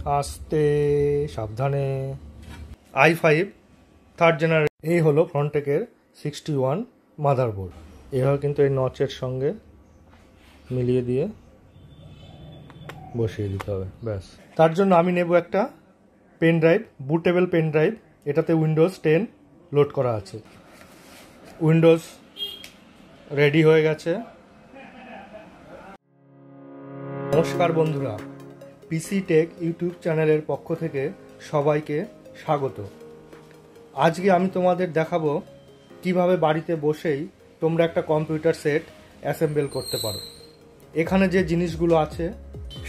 আস্তে সাবধানে। i5 third generation. এই হলো ফ্রন্টেকের 61 মাদারবোর্ড। এভাবে কিন্তু এই নচের সঙ্গে মিলিয়ে দিয়ে বসিয়ে দিতে হবে, ব্যাস। তার জন্য আমি নেব একটা pen drive, bootable pen drive. এটাতে উইন্ডোজ 10 লোড করা আছে। উইন্ডোজ রেডি হয়ে গেছে। নমস্কার বন্ধুরা, পিসি টেক ইউটিউব চ্যানেলের পক্ষ থেকে সবাইকে স্বাগত। আজকে আমি তোমাদের দেখাবো কিভাবে বাড়িতে বসেই তোমরা একটা কম্পিউটার সেট অ্যাসেম্বল করতে পারো। এখানে যে জিনিসগুলো আছে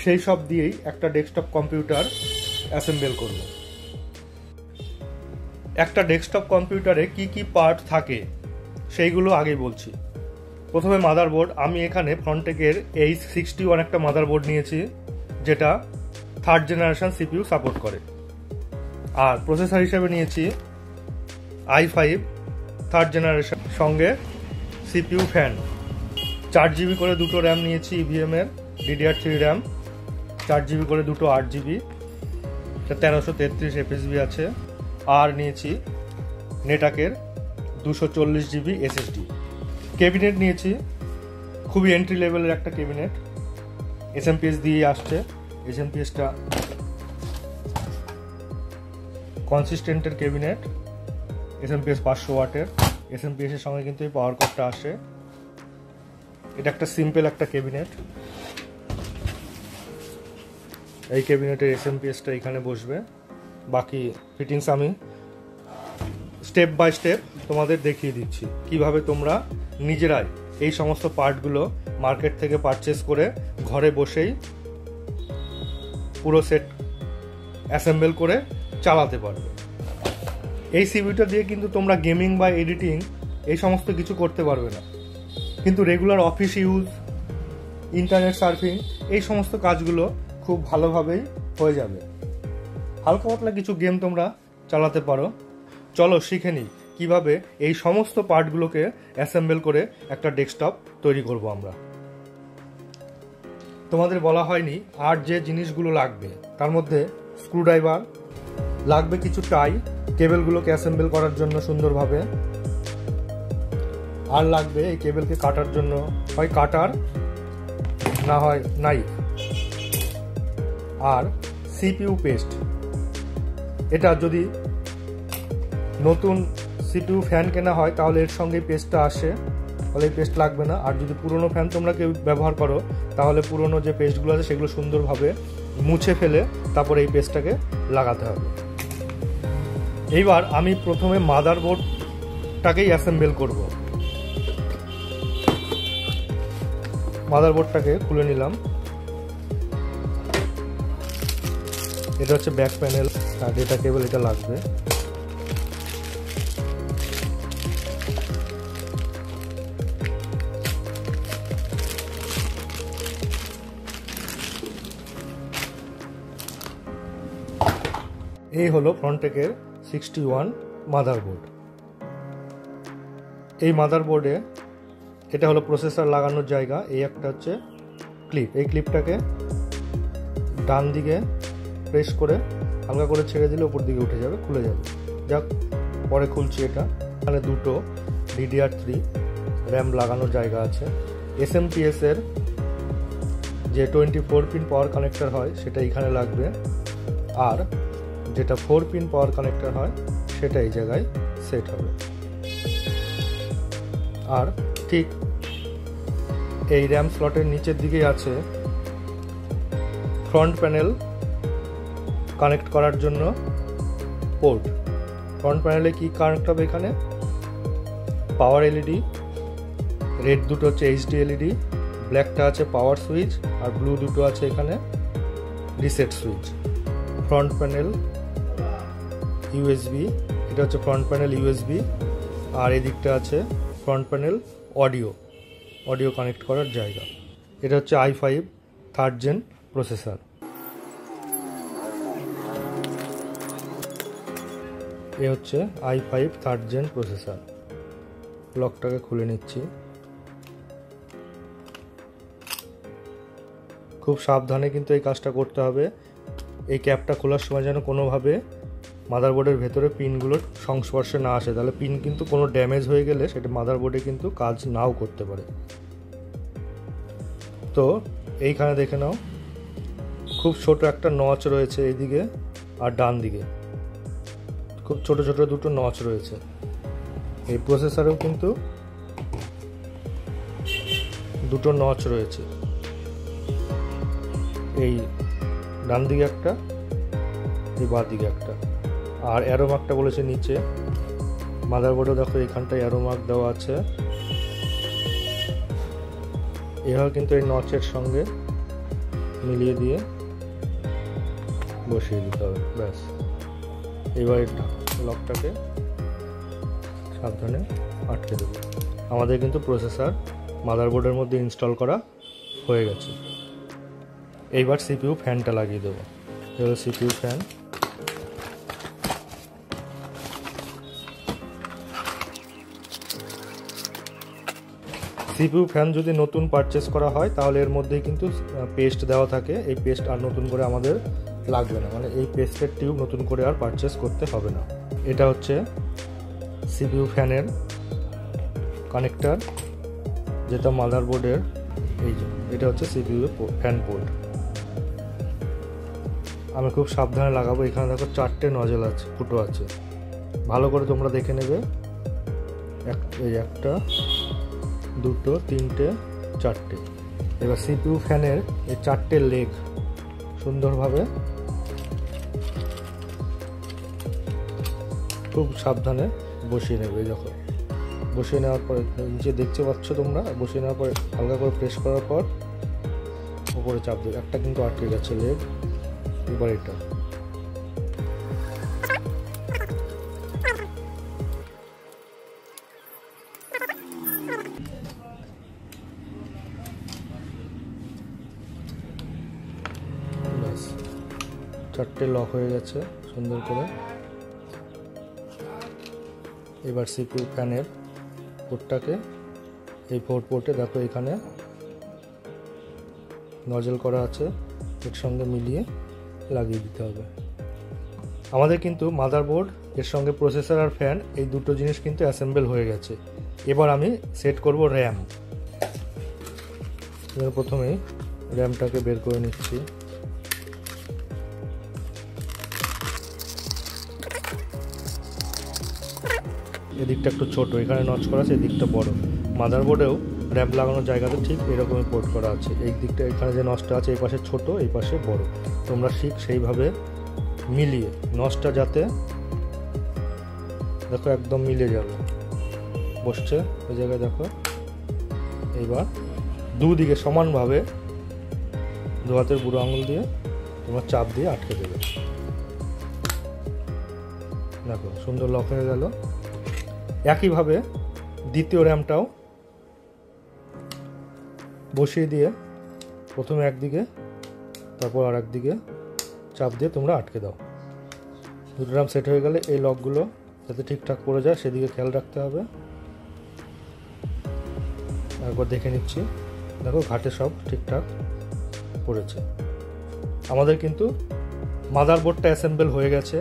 সেই সব দিয়েই একটা ডেস্কটপ কম্পিউটার অ্যাসেম্বল করব। একটা ডেস্কটপ কম্পিউটারে কি কি পার্ট থাকে সেইগুলো আগেই বলছি। প্রথমে মাদারবোর্ড। আমি এখানে ফ্রন্টেকের H61 একটা মাদারবোর্ড নিয়েছি, যেটা থার্ড জেনারেশন সিপিইউ সাপোর্ট করে। আর প্রসেসর হিসেবে নিয়েছি i5 থার্ড জেনারেশন, সঙ্গে সিপিইউ ফ্যান। 4GB করে দুটো র্যাম নিয়েছি, ইভিএম এর DDR3 র্যাম। 4GB করে দুটো 8GB, 1333 FSB আছে। আর নিয়েছি নেটাকের 240GB SSD। ক্যাবিনেট নিয়েছি, খুবই এন্ট্রি লেভেলের একটা ক্যাবিনেট, SMPS দিয়ে আসছে। SMPSটা কনসিস্টেন্টের ক্যাবিনেট, SMPS 500 ওয়াটের। SMPS এর সঙ্গে কিন্তু এই পাওয়ার কর্ডটা আসে। এটা একটা সিম্পল একটা ক্যাবিনেট। এই ক্যাবিনেটের SMPSটা এখানে বসবে। বাকি ফিটিংস আমি স্টেপ বাই স্টেপ তোমাদের দেখিয়ে দিচ্ছি, কিভাবে তোমরা নিজেরাই এই সমস্ত পার্টগুলো মার্কেট থেকে পারচেস করে ঘরে বসেই পুরো সেট অ্যাসেম্বল করে চালাতে পারবে। এই সিপিইউটা দিয়ে কিন্তু তোমরা গেমিং বা এডিটিং এই সমস্ত কিছু করতে পারবে না, কিন্তু regular office use, internet surfing, এই সমস্ত কাজগুলো খুব ভালোভাবেই হয়ে যাবে। হালকা পাতলা কিছু গেম তোমরা চালাতে পারো। চলো শিখে নিই কিভাবে এই সমস্ত পার্টগুলোকে অ্যাসেম্বল করে একটা ডেস্কটপ তৈরি করব আমরা। তোমাদের বলা হয়নি আর যে জিনিসগুলো লাগবে, তার মধ্যে স্ক্রুড্রাইভার লাগবে, কিছু টাই কেবলগুলোকে অ্যাসেম্বল করার জন্য সুন্দরভাবে। আর লাগবে এই কেবলকে কাটার জন্য হয় কাটার, না হয় নাইফ। আর সিপিইউ পেস্ট। এটা যদি নতুন সিপিইউ ফ্যান কেনা হয় তাহলে এর সঙ্গে পেস্টটা আসে, তাহলে এই পেস্ট লাগবে না। আর যদি পুরনো ফ্যান তোমরা কেউ ব্যবহার করো তাহলে পুরনো যে পেস্টগুলো আছে সেগুলো সুন্দরভাবে মুছে ফেলে তারপরে এই পেস্টটাকে লাগাতে হবে। এইবার আমি প্রথমে মাদারবোর্ডটাকেই অ্যাসেম্বল করব। মাদারবোর্ডটাকে খুলে নিলাম। এটা হচ্ছে ব্যাক প্যানেল আর ডেটা কেবল, এটা লাগবে। এই হলো ফ্রন্টেকের 61 মাদারবোর্ড। এই মাদারবোর্ডে এটা হলো প্রসেসর লাগানোর জায়গা। এই একটা হচ্ছে ক্লিপ, এই ক্লিপটাকে ডান দিকে প্রেস করে হালকা করে ছেড়ে দিলে উপর দিকে উঠে যাবে, খুলে যাবে। যাক, পরে খুলছি এটা। এখানে দুটো DDR3 র্যাম লাগানোর জায়গা আছে। SMPS এর যে 24 পিন পাওয়ার কানেক্টর হয় সেটা এখানে লাগবে, আর যেটা 4 পিন পাওয়ার কানেক্টর হয় সেটা এই জায়গায় সেট হবে। আর ঠিক এই র্যাম স্লটের নিচের দিকেই আছে ফ্রন্ট প্যানেল কানেক্ট করার জন্য পোর্ট। ফ্রন্ট প্যানেলে কি কানেক্ট হবে? এখানে পাওয়ার এলইডি, রেড দুটো হচ্ছে এইচডি এলইডি, ব্ল্যাকটা আছে পাওয়ার সুইচ, আর ব্লু দুটো আছে এখানে reset switch. Front panel USB, এটা হচ্ছে ফ্রন্ট প্যানেল ইউএসবি। আর এদিকটা আছে ফ্রন্ট প্যানেল অডিও কানেক্ট করার জায়গা। এটা হচ্ছে i5 থার্ড জেন প্রসেসর। এ হচ্ছে i5 থার্ড জেন প্রসেসর। লকটাকে খুলে নিচ্ছি। খুব সাবধানে কিন্তু এই কাজটা করতে হবে। এই ক্যাপটা খোলার সময় যেন কোনোভাবে মাদারবোর্ডের ভেতরে পিনগুলোর সংস্পর্শে না আসে, তাহলে পিন কিন্তু কোনো ড্যামেজ হয়ে গেলে সেটা মাদারবোর্ডে কিন্তু কাজ নাও করতে পারে। তো এইখানে দেখে নাও খুব ছোট একটা নচ রয়েছে এইদিকে আর ডান দিকে, খুব ছোট ছোট দুটো নচ রয়েছে। এই প্রসেসরেও কিন্তু দুটো নচ রয়েছে, এই ডান দিকে একটা, এই বাঁ দিকে একটা, আর অ্যারো মার্কটা বলেছে নিচে। মাদারবোর্ডে দেখো এখানটায় অ্যারো মার্ক দেওয়া আছে। এভাবে কিন্তু এই নচের সঙ্গে মিলিয়ে দিয়ে বসিয়ে দিতে হবে, ব্যাস। এবার লকটাকে সাবধানে আটকে দেবো। আমাদের কিন্তু প্রসেসর মাদারবোর্ডের মধ্যে ইনস্টল করা হয়ে গেছে। এইবার সিপিইউ ফ্যানটা লাগিয়ে দেবো। এবার সিপিইউ ফ্যান, সিপিইউ ফ্যান যদি নতুন পারচেস করা হয় তাহলে এর মধ্যেই কিন্তু পেস্ট দেওয়া থাকে। এই পেস্ট আর নতুন করে আমাদের লাগবে না, মানে এই পেস্টের টিউব নতুন করে আর পারচেস করতে হবে না। এটা হচ্ছে সিপিইউ ফ্যানের কানেক্টর, যেটা মাদারবোর্ডের, এই যে এটা হচ্ছে সিপিইউ ফ্যান পোর্ট। আমি খুব সাবধানে লাগাবো। এখানে দেখো 4টে নজল আছে, ফুটো আছে, ভালো করে তোমরা দেখে নেবে। এই একটা, দুটো, তিনটে, চারটে। এবার সিপিইউ ফ্যানের এই 4টে লেগ সুন্দরভাবে খুব সাবধানে বসিয়ে নেবে। যখন বসিয়ে নেওয়ার পরে নিচে দেখতে পাচ্ছ তোমরা, বসিয়ে নেওয়ার পরে হালকা করে প্রেস করার পর উপরে চাপ দেবে। একটা কিন্তু আটকে গেছে লেগ, এবার এটা ব্যাস, 4টে লক হয়ে গেছে সুন্দর করে। এবার সিপিইউ ফ্যানের পোর্টটাকে, এই পোর্টে দেখো এখানে নজল করা আছে, এর সঙ্গে মিলিয়ে লাগিয়ে দিতে হবে। আমাদের কিন্তু মাদারবোর্ড, এর সঙ্গে প্রসেসর আর ফ্যান, এই দুটো জিনিস কিন্তু অ্যাসেম্বল হয়ে গেছে। এবার আমি সেট করব র্যাম। প্রথমেই র্যামটাকে বের করে নিচ্ছি। এদিকটা একটু ছোট, এখানে নচ করা আছে, এদিকটা বড়। মাদারবোর্ডেও র্যাম লাগানোর জায়গাতে ঠিক এরকমই পোর্ট করা আছে। এই দিকটা, এখানে যে নচটা আছে এই পাশে ছোট, এই পাশে বড়। তোমরা ঠিক সেইভাবে মিলিয়ে, নচটা যাতে দেখো একদম মিলে যাবে, বসছে ওই জায়গায় দেখো। এইবার দুদিকে সমানভাবে 2 হাতের বুড়ো আঙুল দিয়ে তোমার চাপ দিয়ে আটকে দেবে। দেখো সুন্দর লক হয়ে গেল। একইভাবে দ্বিতীয় র্যামটাও বসিয়ে দিয়ে প্রথমে একদিকে, তারপর আর একদিকে চাপ দিয়ে তোমরা আটকে দাও। দুটো র্যাম সেট হয়ে গেলে এই লকগুলো যাতে ঠিকঠাক পড়ে যায় সেদিকে খেয়াল রাখতে হবে। একবার দেখে নিচ্ছি, দেখো ঘাটে সব ঠিকঠাক পড়েছে। আমাদের কিন্তু মাদারবোর্ডটা অ্যাসেম্বল হয়ে গেছে।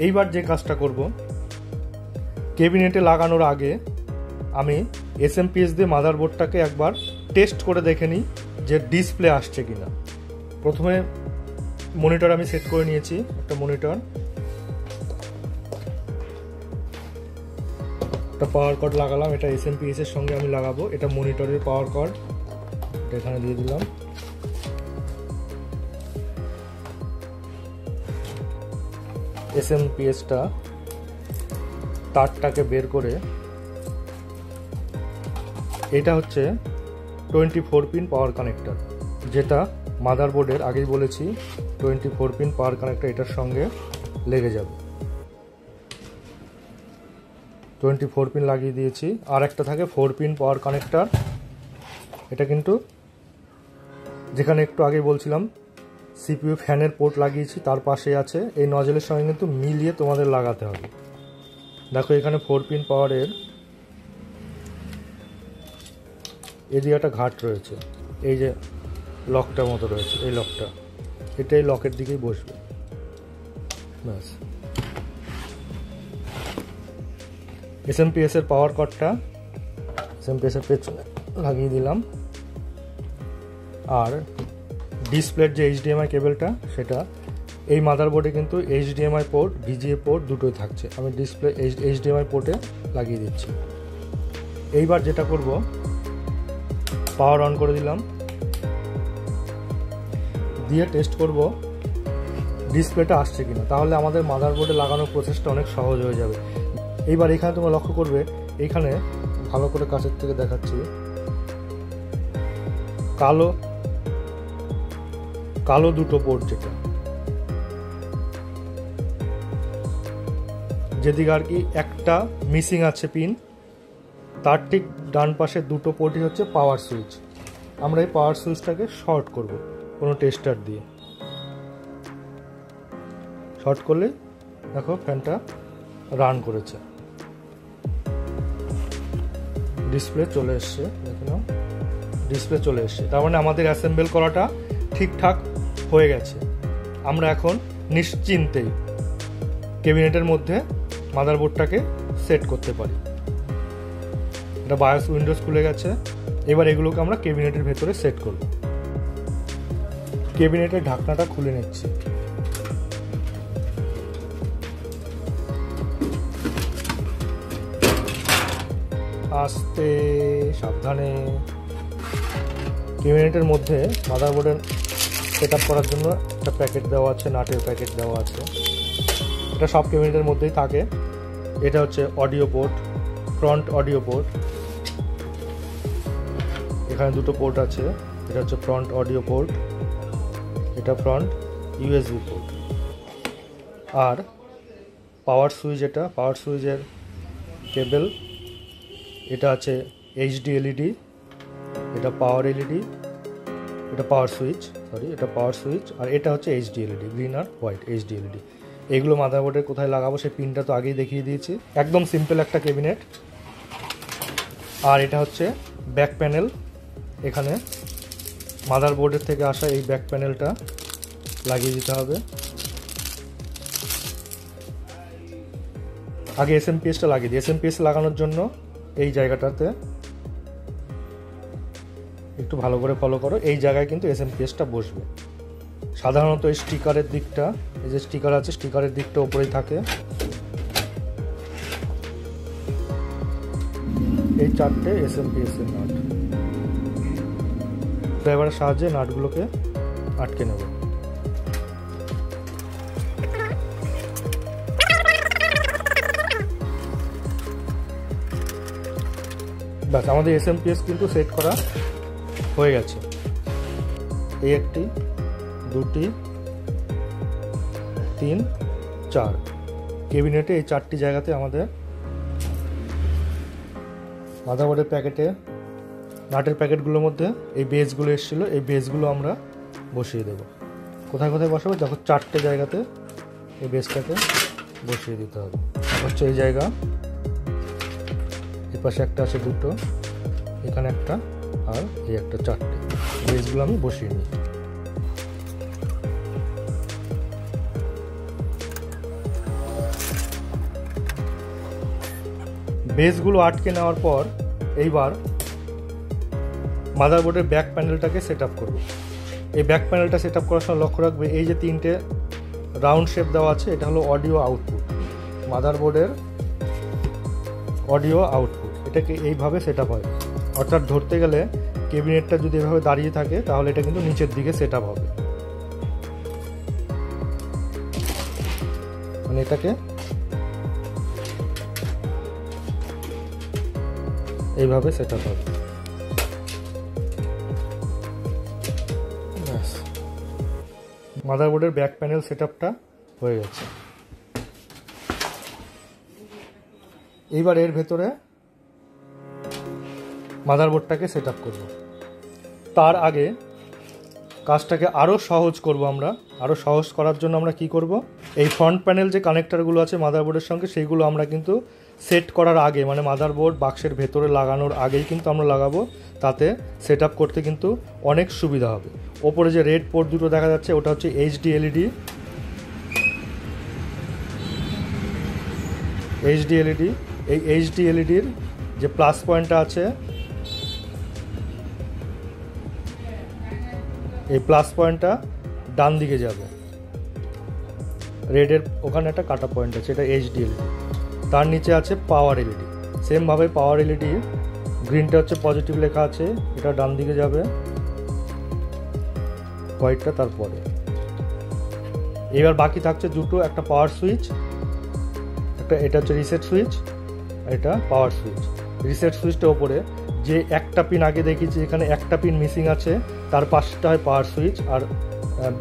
এইবার যে কাজটা করব, ক্যাবিনেটে লাগানোর আগে আমি এসএমপিএস দিয়ে মাদারবোর্ডটাকে একবার টেস্ট করে দেখে নিই যে ডিসপ্লে আসছে কিনা। প্রথমে মনিটর আমি সেট করে নিয়েছি, একটা মনিটর, একটা পাওয়ার কর্ড লাগালাম। এটা এসএমপিএস এর সঙ্গে আমি লাগাবো। এটা মনিটরের পাওয়ার কর্ড, এটা এখানে দিয়ে দিলাম। এসএমপিএসটা তারটাকে বের করে, এটা হচ্ছে 24 পিন পাওয়ার কানেক্টর, যেটা মাদারবোর্ডের, আগেই বলেছি 24 পিন পাওয়ার কানেক্টর এটার সঙ্গে লেগে যাবে। 24 পিন লাগিয়ে দিয়েছি। আর একটা থাকে 4 পিন পাওয়ার কানেক্টর, এটা কিন্তু যেখানে একটু আগেই বলছিলাম সিপিইউ ফ্যানের পোর্ট লাগিয়েছি তার পাশে আছে। এই নজলের সঙ্গে কিন্তু মিলিয়ে তোমাদের লাগাতে হবে। দেখো এখানে 4 পিন পাওয়ারের এদিকে একটা ঘাট রয়েছে, এই যে লকটার মতো রয়েছে, এই লকটা, এটা এই লকের দিকেই বসবে। ব্যাস। এসএমপিএস এর পাওয়ার কর্ডটা এসএমপিএস এর পেছনে লাগিয়ে দিলাম। আর ডিসপ্লের যে এইচডিএমআই কেবলটা, সেটা এই মাদারবোর্ডে কিন্তু এইচডিএমআই পোর্ট, ভিজিএ পোর্ট দুটোই থাকছে। আমি ডিসপ্লে এইচডিএমআই পোর্টে লাগিয়ে দিচ্ছি। এইবার যেটা করব, পাওয়ার অন করে দিলাম, দিয়ে টেস্ট করব ডিসপ্লেটা আসছে কিনা। তাহলে আমাদের মাদারবোর্ডে লাগানোর প্রসেসটা অনেক সহজ হয়ে যাবে। এইবার এখানে তোমরা লক্ষ্য করবে, এইখানে ভালো করে কাছের থেকে দেখাচ্ছি, কালো কালো দুটো পোর্ট, যেদিকে আর কি একটা মিসিং আছে পিন, তার ঠিক ডান পাশে দুটো পোর্টই হচ্ছে পাওয়ার সুইচ। আমরা এই পাওয়ার সুইচটাকে শর্ট করব কোনো টেস্টার দিয়ে। শর্ট করলে দেখো ফ্যানটা রান করেছে, ডিসপ্লে চলে এসছে। দেখুন ডিসপ্লে চলে এসছে, তার মানে আমাদের অ্যাসেম্বল করাটা ঠিকঠাক হয়ে গেছে। আমরা এখন নিশ্চিন্তেই ক্যাবিনেটের মধ্যে মাদারবোর্ডটাকে সেট করতে পারি। এটা বায়োস উইন্ডোজ খুলে গেছে। এবার এগুলোকে আমরা ক্যাবিনেটের ভেতরে সেট করব। ক্যাবিনেটের ঢাকনাটা খুলে নিচ্ছি। আস্তে সাবধানে। ক্যাবিনেটের মধ্যে মাদারবোর্ডের সেট আপ করার জন্য একটা প্যাকেট দেওয়া আছে, নাটের প্যাকেট দেওয়া আছে। এটা সব ক্যাবিনেটের মধ্যেই থাকে। এটা হচ্ছে audio port, front audio port. এখানে দুটো পোর্ট আছে। এটা হচ্ছে ফ্রন্ট অডিও পোর্ট, এটা ফ্রন্ট ইউএসবি পোর্ট। আর পাওয়ার সুইচ, এটা পাওয়ার সুইচের কেবল। এটা আছে এইচডি এলইডি, এটা পাওয়ার এলইডি, এটা পাওয়ার সুইচ, এটা পাওয়ার সুইচ। আর এটা হচ্ছে এইচডি এলইডি, গ্রিন আর হোয়াইট এইচডি এলইডি। এগুলো মাদারবোর্ডে কোথায় লাগাবো সেই পিনটা তো আগেই দেখিয়ে দিয়েছি। একদম সিম্পল একটা ক্যাবিনেট। আর এটা হচ্ছে ব্যাক প্যানেল। এখানে মাদারবোর্ডের থেকে আসা এই ব্যাক প্যানেলটা লাগিয়ে দিতে হবে। আগে এসএমপিএসটা লাগিয়ে দিই। এসএমপিএস লাগানোর জন্য এই জায়গাটাতে একটু ভালো করে ফলো করো, এই জায়গায় কিন্তু এসএমপিএসটা বসবে। সাধারণত এই স্টিকারের দিকটা, এই যে স্টিকার আছে, স্টিকারের দিকটা উপরেই থাকে। এই চারটে এসএমপিএস এর নাট, ড্রাইভারের সাহায্যে নাটগুলোকে আটকে নেব। ব্যাস, আমাদের এসএমপিএস কিন্তু সেট করা হয়ে গেছে। এই একটি, দুটি, 3, 4 ক্যাবিনেটে এই চারটি জায়গাতে আমাদের মাদারবোর্ডের প্যাকেটে, নাটের প্যাকেটগুলোর মধ্যে এই বেসগুলো এসেছিল, এই বেসগুলো আমরা বসিয়ে দেব। কোথায় কোথায় বসাবো? দেখো চারটে জায়গাতে এই বেসটাকে বসিয়ে দিতে হবে। হচ্ছে এই জায়গা, এর পাশে একটা আছে, দুটো, এখানে একটা, আর এই একটা, চারটে বেসগুলো আমি বসিয়ে নিই। বেসগুলো আটকে নেওয়ার পর এইবার মাদারবোর্ডের ব্যাক প্যানেলটাকে সেট আপ করবো। এই ব্যাক প্যানেলটা সেট আপ করার সময় লক্ষ্য রাখবে, এই যে তিনটে রাউন্ড শেপ দেওয়া আছে, এটা হলো অডিও আউটপুট, মাদারবোর্ডের অডিও আউটপুট। এটাকে এইভাবে সেট আপ হয়। অর্থাৎ ধরতে গেলে ক্যাবিনেটটা যদি এভাবে দাঁড়িয়ে থাকে তাহলে এটা কিন্তু নিচের দিকে সেট আপ হবে। মানে এটাকে এইভাবে সেট আপ হবে। মাদারবোর্ডের ব্যাক প্যানেল সেট আপটা হয়ে গেছে। এইবার এর ভেতরে মাদারবোর্ডটাকে সেট আপ করব। তার আগে কাজটাকে আরও সহজ করব আমরা। আরও সহজ করার জন্য আমরা কি করব, এই ফ্রন্ট প্যানেল যে কানেক্টরগুলো আছে মাদারবোর্ডের সঙ্গে, সেইগুলো আমরা কিন্তু সেট করার আগে, মানে মাদারবোর্ড বাক্সের ভেতরে লাগানোর আগেই কিন্তু আমরা লাগাবো। তাতে সেট আপ করতে কিন্তু অনেক সুবিধা হবে। ওপরে যে রেড পোর্ট দুটো দেখা যাচ্ছে, ওটা হচ্ছে এইচডি এলইডি, এইচডি এলইডি, এই এইচডি এলইডির যে প্লাস পয়েন্টটা আছে, এই প্লাস পয়েন্টটা ডান দিকে যাবে, রেডের ওখানে একটা কাটা পয়েন্ট আছে, এটা এইচডি এলইডি। তার নিচে আছে পাওয়ার এলইডি, সেমভাবে পাওয়ার এলইডি গ্রিনটা হচ্ছে পজিটিভ লেখা আছে, এটা ডান দিকে যাবে, হোয়াইটটা তারপরে। এবার বাকি থাকছে দুটো, একটা পাওয়ার সুইচ, একটা এটা হচ্ছে রিসেট সুইচ, এটা পাওয়ার সুইচ। রিসেট সুইচটা ওপরে যে একটা পিন আগে দেখিয়েছি, এখানে একটা পিন মিসিং আছে, তার পাশটা হয় পাওয়ার সুইচ আর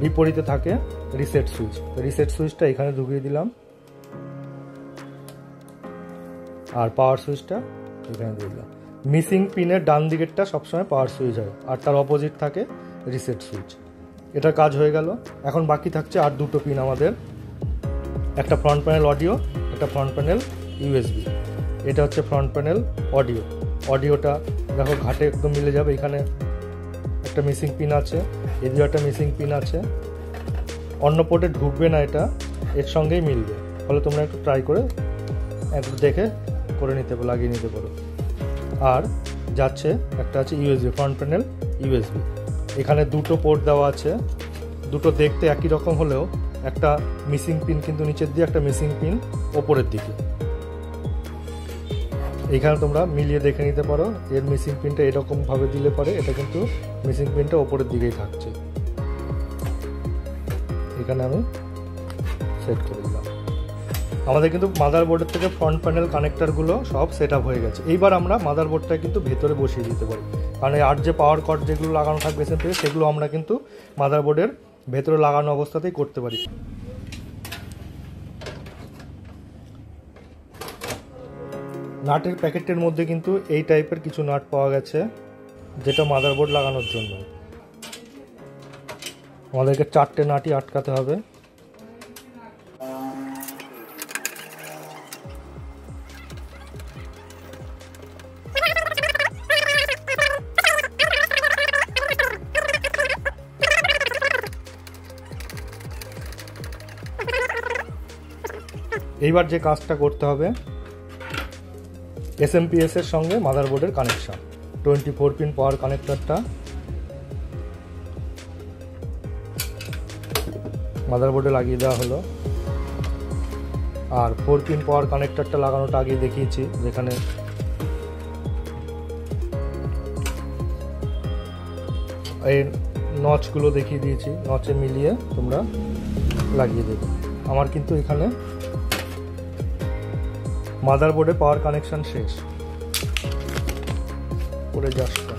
বিপরীতে থাকে রিসেট সুইচ। রিসেট সুইচটা এখানে ঢুকিয়ে দিলাম আর পাওয়ার সুইচটা এখানে দিয়ে দিলাম। মিসিং পিনের ডান দিকেরটা সবসময় পাওয়ার সুইচ হয় আর তার অপোজিট থাকে রিসেট সুইচ। এটার কাজ হয়ে গেল। এখন বাকি থাকছে আর দুটো পিন আমাদের, একটা ফ্রন্ট প্যানেল অডিও, একটা ফ্রন্ট প্যানেল ইউএসবি। এটা হচ্ছে ফ্রন্ট প্যানেল অডিও। অডিওটা দেখো ঘাটে একদম মিলে যাবে, এখানে একটা মিসিং পিন আছে, এদিকেও একটা মিসিং পিন আছে, অন্য পোর্টে ঢুকবে না, এটা এর সঙ্গেই মিলবে। ফলে তোমরা একটু ট্রাই করে একটু দেখে করে লাগিয়ে নিতে পারো। আর যাচ্ছে একটা আছে ইউএসবি, ফ্রন্ট প্যানেল ইউএসবি। এখানে দুটো পোর্ট দেওয়া আছে, দুটো দেখতে একই রকম হলেও একটা মিসিং পিন কিন্তু নিচের দিকে, একটা মিসিং পিন ওপরের দিকে। এখানে তোমরা মিলিয়ে দেখে নিতে পারো, এর মিসিং পিনটা এরকমভাবে দিলে পরে এটা কিন্তু মিসিং পিনটা ওপরের দিকেই থাকছে। এখানে আমি সেট করে দিলাম। আমাদের কিন্তু মাদারবোর্ডের থেকে ফ্রন্ট প্যানেল কানেক্টরগুলো সব সেট আপ হয়ে গেছে। এইবার আমরা মাদারবোর্ডটা কিন্তু ভেতরে বসিয়ে দিতে পারি, কারণ আর যে পাওয়ার কর্ড যেগুলো লাগানো থাকবে থেকে সেগুলো আমরা কিন্তু মাদারবোর্ডের ভেতরে লাগানো অবস্থাতেই করতে পারি। নাটের প্যাকেটের মধ্যে কিন্তু এই টাইপের কিছু নাট পাওয়া গেছে, যেটা মাদারবোর্ড লাগানোর জন্য। আমাদেরকে 4টে নাটই আটকাতে হবে। এইবার যে কাজটা করতে হবে, এসএমপিএস এর সঙ্গে মাদারবোর্ডের কানেকশন। 24 পিন পাওয়ার কানেক্টরটা মাদারবোর্ডে লাগিয়ে দেওয়া হলো, আর 4 পিন পাওয়ার কানেক্টরটা লাগানোটা আগে দেখিয়েছি, যেখানে এই নচগুলো দেখিয়ে দিয়েছি, নচে মিলিয়ে তোমরা লাগিয়ে দেবে। আমার কিন্তু এখানে মাদারবোর্ডে পাওয়ার কানেকশন শেষ করে যাচ্ছে।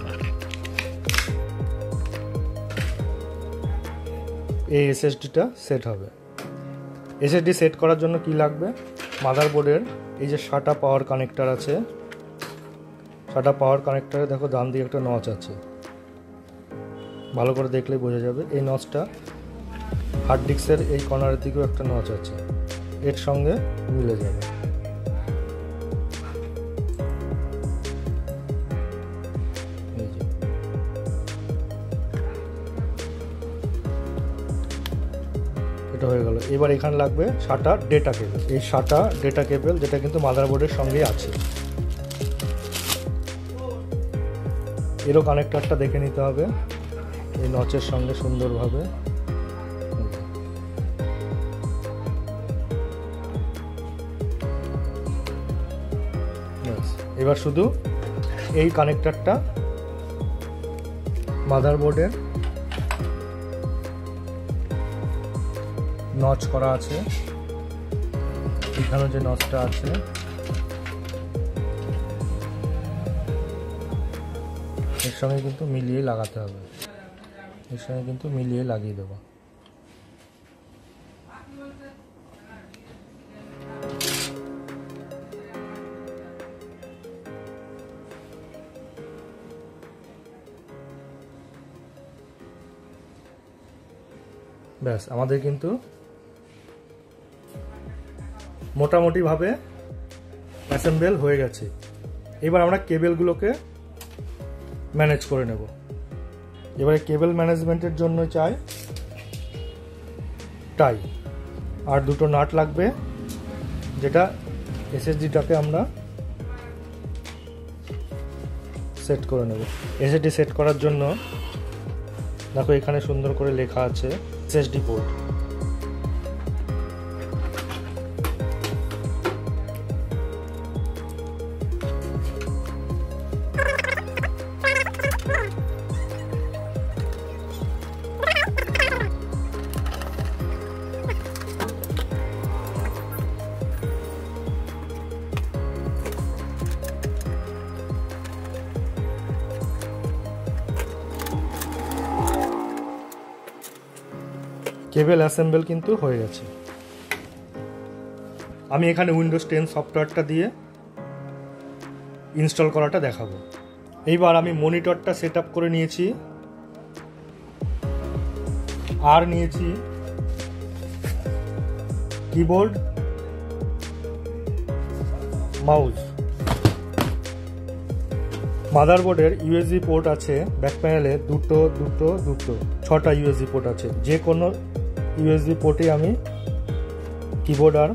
এই এসএসডিটা সেট হবে। এসএসডি সেট করার জন্য কি লাগবে, মাদারবোর্ডের এই যে SATA পাওয়ার কানেক্টর আছে, SATA পাওয়ার কানেক্টরে দেখো ডান দিকে একটা নচ আছে, ভালো করে দেখলেই বোঝা যাবে। এই নচটা হার্ড ডিস্কের এই কর্নারের দিকেও একটা নচ আছে, এর সঙ্গে মিলে যাবে। এটা হয়ে গেল। এবার এখানে লাগবে SATA ডেটা কেবল। এই SATA ডেটা কেবল যেটা কিন্তু মাদারবোর্ডের সঙ্গেই আছে, এরও কানেক্টরটা দেখে নিতে হবে এই নচের সঙ্গে সুন্দরভাবে। এবার শুধু এই কানেক্টরটা মাদারবোর্ডের নচ করা আছে, এখানে যে নচটা আছে এর সঙ্গে কিন্তু মিলিয়ে লাগাতে হবে, এর সঙ্গে কিন্তু মিলিয়ে লাগিয়ে দেবো। ব্যাস, আমাদের কিন্তু মোটামুটিভাবে অ্যাসেম্বল হয়ে গেছে। এবার আমরা কেবেলগুলোকে ম্যানেজ করে নেব। এবারে কেবল ম্যানেজমেন্টের জন্য চাই টাই, আর দুটো নাট লাগবে, যেটা এসএসডিটাকে আমরা সেট করে নেব। এসএসডি সেট করার জন্য দেখো এখানে সুন্দর করে লেখা আছে এসএসডি পোর্ট। কেবল অ্যাসেম্বল কিন্তু হয়ে গেছে। আমি এখানে উইন্ডোজ 10 সফটওয়্যারটা দিয়ে ইনস্টল করাটা দেখাবো। এইবার আমি মনিটরটা সেট আপ করে নিয়েছি, আর নিয়েছি কিবোর্ড, মাউস। মাদারবোর্ডের ইউএসবি পোর্ট আছে ব্যাক প্যানেলে দুটো 6টা ইউএসবি পোর্ট আছে। যে কোনো ইউএসবি পোর্টে আমি কিবোর্ড আর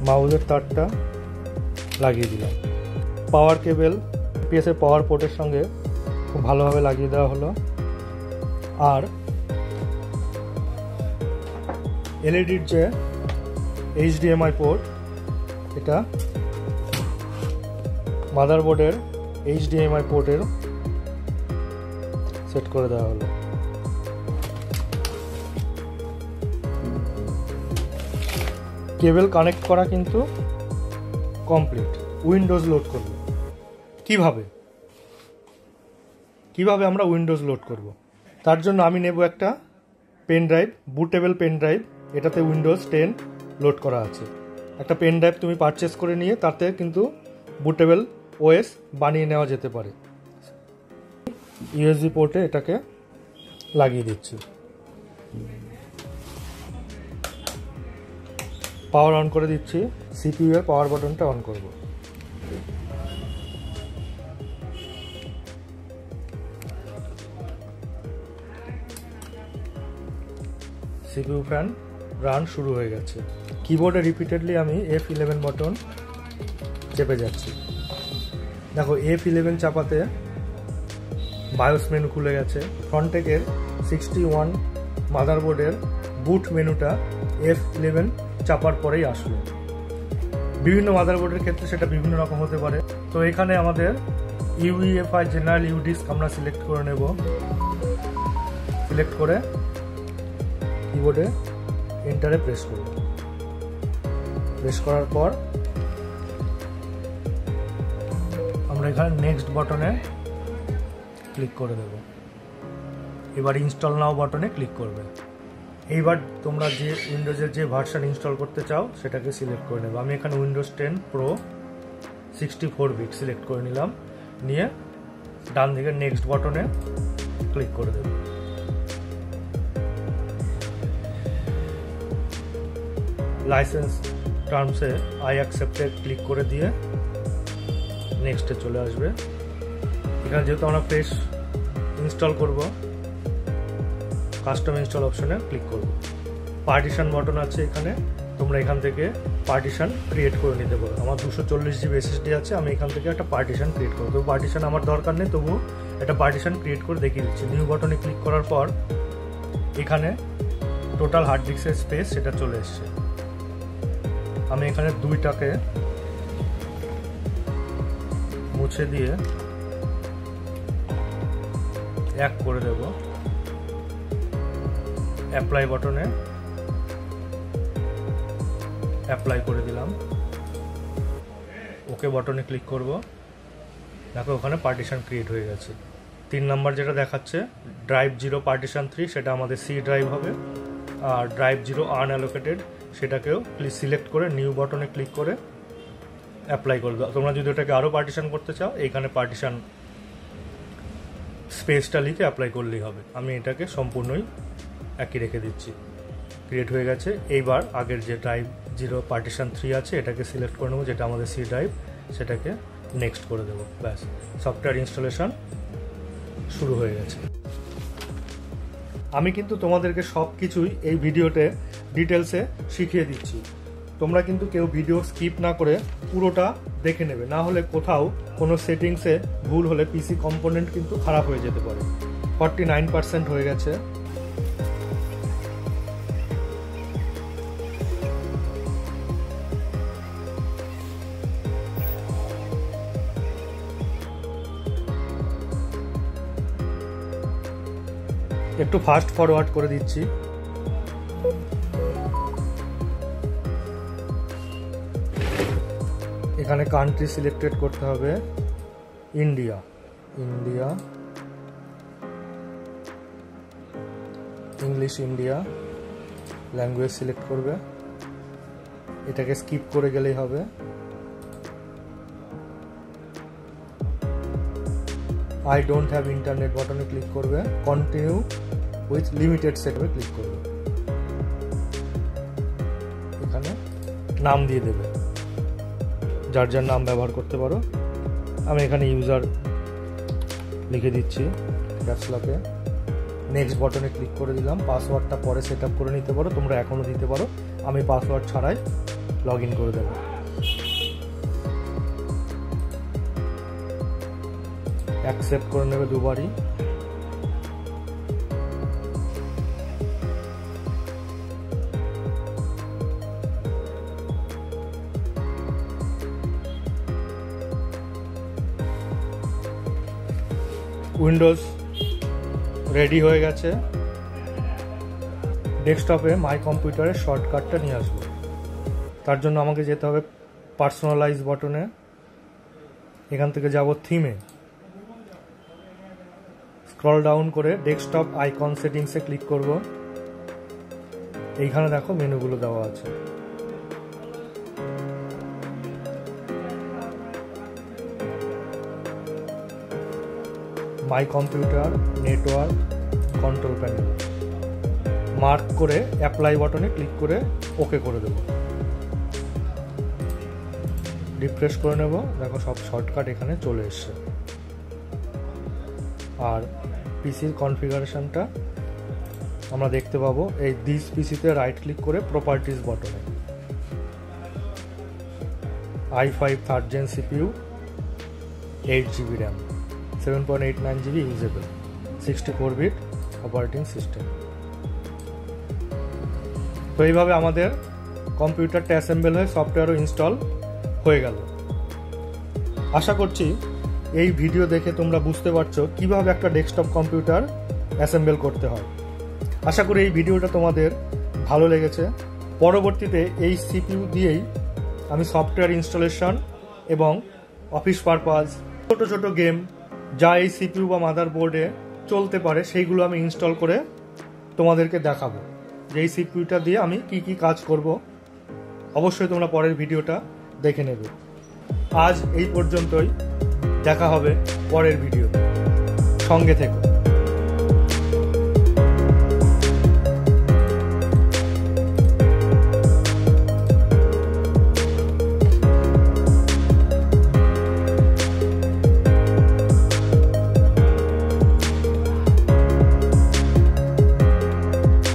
মাউসের তারটা লাগিয়ে দিলাম। পাওয়ার কেবল ইউপিএস এর পাওয়ার পোর্টের সঙ্গে খুব ভালোভাবে লাগিয়ে দেওয়া হলো। আর এলইডির যে এইচডিএমআই পোর্ট, এটা মাদারবোর্ডের এইচডিএমআই পোর্টের সেট করে দেওয়া হলো। কেবল কানেক্ট করা কিন্তু কমপ্লিট। উইন্ডোজ লোড করব কিভাবে আমরা উইন্ডোজ লোড করব, তার জন্য আমি নেব একটা pen drive, bootable pen drive. এটাতে উইন্ডোজ 10 লোড করা আছে। একটা পেন ড্রাইভ তুমি পারচেস করে নিয়ে তাতে কিন্তু বুটেবল ওএস বানিয়ে নেওয়া যেতে পারে। ইউএসবি পোর্টে এটাকে লাগিয়ে দিচ্ছি। পাওয়ার অন করে দিচ্ছি। সিপিইউ এর পাওয়ার বাটনটা অন করব। সিপিইউ ফ্যান রান শুরু হয়ে গেছে। কিবোর্ডে রিপিটেডলি আমি F11 বাটন চেপে যাচ্ছি। দেখো F11 চাপাতে বায়োস মেনু খুলে গেছে। ফ্রন্টেকের 61 মাদারবোর্ডের বুট মেনুটা F11 চাপার পরেই আসলো। বিভিন্ন মাদারবোর্ডের ক্ষেত্রে সেটা বিভিন্ন রকম হতে পারে। তো এখানে আমাদের UEFI জেনারেল ইউডিস্ক আমরা সিলেক্ট করে নেব। সিলেক্ট করে কিবোর্ডে এন্টারে প্রেস করব। প্রেস করার পর আমরা এখানে নেক্সট বাটনে ক্লিক করে দেব। এবার ইনস্টল নাও বাটনে ক্লিক করবে। এইবার তোমরা যে উইন্ডোজের যে ভার্সন ইনস্টল করতে চাও সেটাকে সিলেক্ট করে নেবে। আমি এখানে উইন্ডোজ 10 প্রো 64 বিট সিলেক্ট করে নিলাম। নিয়ে ডান দিকে নেক্সট বাটনে ক্লিক করে দেব। লাইসেন্স টার্মসে আই অ্যাকসেপ্টে ক্লিক করে দিয়ে নেক্সটে চলে আসবে। এখানে যেহেতু আমরা ফ্রেশ ইনস্টল করব, কাস্টম ইনস্টল অপশনে ক্লিক করব। পার্টিশন বাটন আছে এখানে, তোমরা এখান থেকে পার্টিশন ক্রিয়েট করে নিতে পারো। আমার 240 GB SSD আছে, আমি এখান থেকে একটা পার্টিশন ক্রিয়েট করব। তো পার্টিশন আমার দরকার নেই, তবু একটা পার্টিশন ক্রিয়েট করে দেখিয়ে দিচ্ছি। নিউ বাটনে ক্লিক করার পর এখানে টোটাল হার্ড ডিস্কের স্পেস সেটা চলে এসছে। আমি এখানে 2টাকে মুছে দিয়ে 1 করে দেব। অ্যাপ্লাই বাটনে অ্যাপ্লাই করে দিলাম। ওকে বাটনে ক্লিক করব। দেখো ওখানে পার্টিশন ক্রিয়েট হয়ে গেছে। 3 নম্বর যেটা দেখাচ্ছে ড্রাইভ 0 পার্টিশন 3, সেটা আমাদের সি ড্রাইভ হবে। আর ড্রাইভ 0 আনঅ্যালোকেটেড সেটাকেও প্লিজ সিলেক্ট করে নিউ বাটনে ক্লিক করে অ্যাপ্লাই করে দাও। তোমরা যদি ওটাকে আরও পার্টিশন করতে চাও এইখানে পার্টিশন স্পেসটা লিখে অ্যাপ্লাই করলেই হবে। আমি এটাকে সম্পূর্ণই একই রেখে দিচ্ছি। ক্রিয়েট হয়ে গেছে। এইবার আগের যে ড্রাইভ 0 পার্টিশন 3 আছে এটাকে সিলেক্ট করে নেবো, যেটা আমাদের সি ড্রাইভ, সেটাকে নেক্সট করে দেবো। ব্যাস, সফটওয়্যার ইনস্টলেশন শুরু হয়ে গেছে। আমি কিন্তু তোমাদেরকে সব কিছুই এই ভিডিওতে ডিটেলসে শিখিয়ে দিচ্ছি। তোমরা কিন্তু কেউ ভিডিও স্কিপ না করে পুরোটা দেখে নেবে, না হলে কোথাও কোনো সেটিংসে ভুল হলে পিসি কম্পোনেন্ট কিন্তু খারাপ হয়ে যেতে পারে। 49% হয়ে গেছে। একটু ফাস্ট ফরওয়ার্ড করে দিচ্ছি। এখানে কান্ট্রি সিলেক্টেড করতে হবে, India, India, English India, language select করবে, এটাকে স্কিপ করে গেলেই হবে। আই ডোন্ট হ্যাভ ইন্টারনেট বাটনে ক্লিক করবে, কন্টিনিউ উইথ লিমিটেড সেটআপে ক্লিক করবে। এখানে নাম দিয়ে দেবে, যার যার নাম ব্যবহার করতে পারো। আমি এখানে ইউজার লিখে দিচ্ছি ক্যাপস লকে। নেক্সট বাটনে ক্লিক করে দিলাম। পাসওয়ার্ডটা পরে সেট আপ করে নিতে পারো, তোমরা এখনও দিতে পারো। আমি পাসওয়ার্ড ছাড়াই লগ ইন করে দেবো। অ্যাকসেপ্ট করে নেবে দুবারই। উইন্ডোজ রেডি হয়ে গেছে। ডেস্কটপে মাই কম্পিউটারের শর্টকাটটা নিয়ে আসবো। তার জন্য আমাকে যেতে হবে পার্সোনালাইজ বাটনে। এখান থেকে যাব থিমে, স্ক্রল ডাউন করে ডেস্কটপ আইকন সেটিংসে ক্লিক করব। এইখানে দেখো মেনুগুলো দেওয়া আছে। My computer, network, control panel mark করে অ্যাপ্লাই বাটনে ক্লিক করে ওকে করে দেব। রিফ্রেশ করে নেব, দেখো সব শর্টকাট এখানে চলে এসছে। আর পিসির কনফিগারেশনটা আমরা দেখতে পাবো এই দিস পিসিতে রাইট ক্লিক করে প্রপার্টিজ বাটনে। i5 3rd gen CPU, 8GB RAM, 7.89GB usable, 64-bit operating system. তো এইভাবে আমাদের কম্পিউটারটা অ্যাসেম্বল হয়ে সফটওয়্যারও ইনস্টল হয়ে গেল। আশা করছি এই ভিডিও দেখে তোমরা বুঝতে পারছো কিভাবে একটা ডেস্কটপ কম্পিউটার অ্যাসেম্বল করতে হয়। আশা করি এই ভিডিওটা তোমাদের ভালো লেগেছে। পরবর্তীতে এই সিপিইউ দিয়েই আমি সফটওয়্যার ইনস্টলেশন এবং অফিস পারপাস, ছোট ছোট গেম যা এই সিপিইউ বা মাদারবোর্ডে চলতে পারে সেইগুলো আমি ইনস্টল করে তোমাদেরকে দেখাবো যে এই সিপিইউটা দিয়ে আমি কি কি কাজ করব। অবশ্যই তোমরা পরের ভিডিওটা দেখে নেবে। আজ এই পর্যন্তই, দেখা হবে পরের ভিডিওতে, সঙ্গে থেকো।